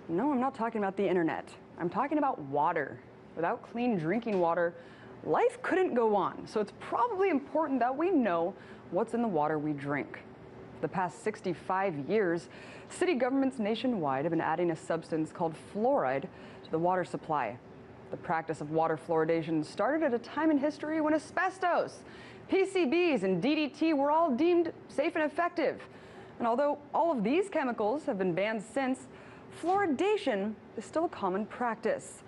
No, I'm not talking about the internet. I'm talking about water. Without clean drinking water, life couldn't go on. So it's probably important that we know what's in the water we drink. For the past 65 years, city governments nationwide have been adding a substance called fluoride to the water supply. The practice of water fluoridation started at a time in history when asbestos, PCBs, and DDT were all deemed safe and effective. And although all of these chemicals have been banned since, fluoridation is still a common practice.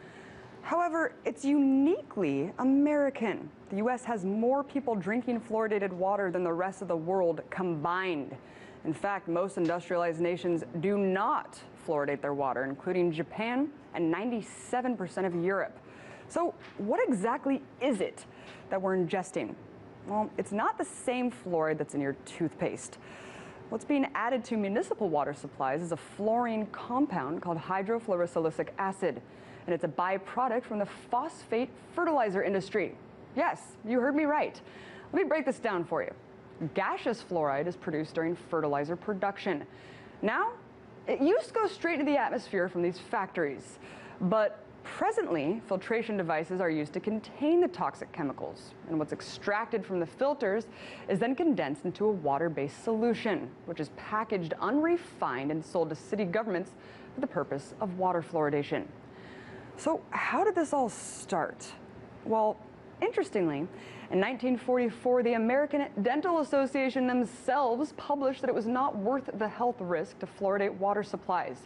However, it's uniquely American. The U.S. has more people drinking fluoridated water than the rest of the world combined. In fact, most industrialized nations do not fluoridate their water, including Japan and 97% of Europe. So what exactly is it that we're ingesting? Well, it's not the same fluoride that's in your toothpaste. What's being added to municipal water supplies is a fluorine compound called hydrofluorosilicic acid, and it's a byproduct from the phosphate fertilizer industry. Yes, you heard me right. Let me break this down for you. Gaseous fluoride is produced during fertilizer production. Now, it used to go straight into the atmosphere from these factories, but presently, filtration devices are used to contain the toxic chemicals, and what's extracted from the filters is then condensed into a water-based solution, which is packaged unrefined and sold to city governments for the purpose of water fluoridation. So how did this all start? Well, interestingly, in 1944, the American Dental Association themselves published that it was not worth the health risk to fluoridate water supplies.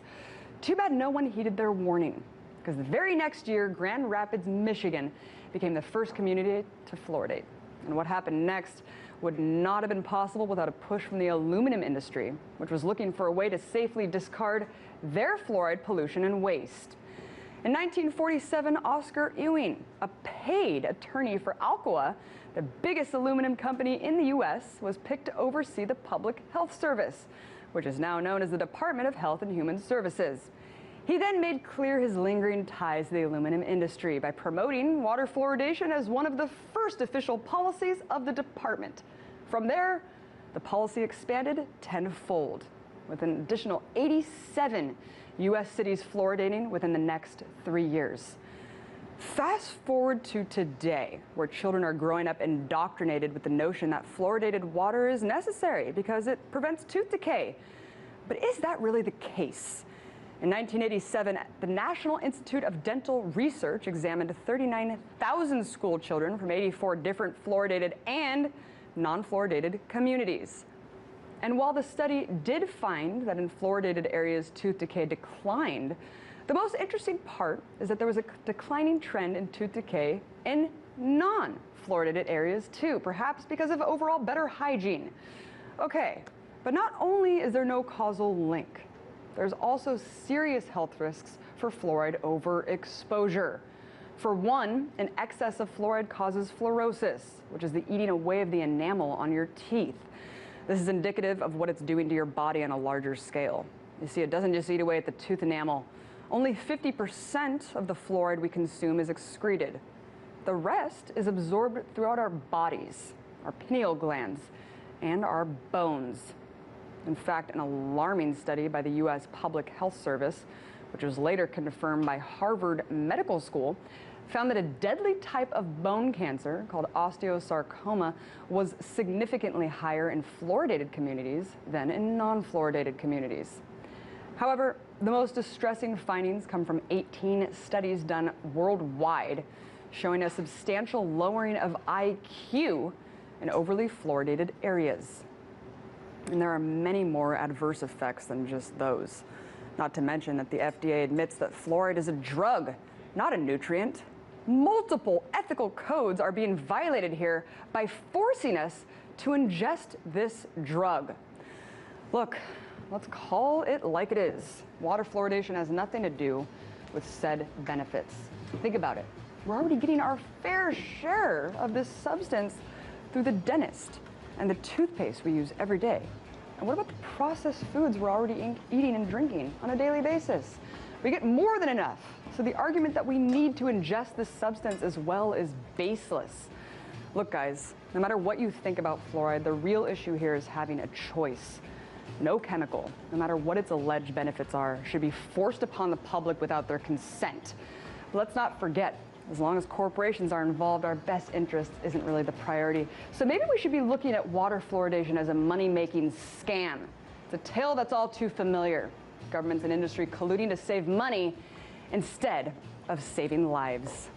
Too bad no one heeded their warning, because the very next year, Grand Rapids, Michigan became the first community to fluoridate. And what happened next would not have been possible without a push from the aluminum industry, which was looking for a way to safely discard their fluoride pollution and waste. In 1947, Oscar Ewing, a paid attorney for Alcoa, the biggest aluminum company in the U.S., was picked to oversee the Public Health Service, which is now known as the Department of Health and Human Services. He then made clear his lingering ties to the aluminum industry by promoting water fluoridation as one of the first official policies of the department. From there, the policy expanded tenfold, with an additional 87 U.S. cities fluoridating within the next 3 years. Fast forward to today, where children are growing up indoctrinated with the notion that fluoridated water is necessary because it prevents tooth decay. But is that really the case? In 1987, the National Institute of Dental Research examined 39,000 school children from 84 different fluoridated and non-fluoridated communities. And while the study did find that in fluoridated areas tooth decay declined, the most interesting part is that there was a declining trend in tooth decay in non-fluoridated areas too, perhaps because of overall better hygiene. Okay, but not only is there no causal link, there's also serious health risks for fluoride overexposure. For one, an excess of fluoride causes fluorosis, which is the eating away of the enamel on your teeth. This is indicative of what it's doing to your body on a larger scale. You see, it doesn't just eat away at the tooth enamel. Only 50% of the fluoride we consume is excreted. The rest is absorbed throughout our bodies, our pineal glands, and our bones. In fact, an alarming study by the U.S. Public Health Service, which was later confirmed by Harvard Medical School, found that a deadly type of bone cancer called osteosarcoma was significantly higher in fluoridated communities than in non-fluoridated communities. However, the most distressing findings come from 18 studies done worldwide, showing a substantial lowering of IQ in overly fluoridated areas. And there are many more adverse effects than just those. Not to mention that the FDA admits that fluoride is a drug, not a nutrient. Multiple ethical codes are being violated here by forcing us to ingest this drug. Look, let's call it like it is. Water fluoridation has nothing to do with said benefits. Think about it. We're already getting our fair share of this substance through the dentist and the toothpaste we use every day. And what about the processed foods we're already eating and drinking on a daily basis? We get more than enough. So the argument that we need to ingest this substance as well is baseless. Look, guys, no matter what you think about fluoride, the real issue here is having a choice. No chemical, no matter what its alleged benefits are, should be forced upon the public without their consent. But let's not forget, as long as corporations are involved, our best interest isn't really the priority. So maybe we should be looking at water fluoridation as a money-making scam. It's a tale that's all too familiar. Governments and industry colluding to save money instead of saving lives.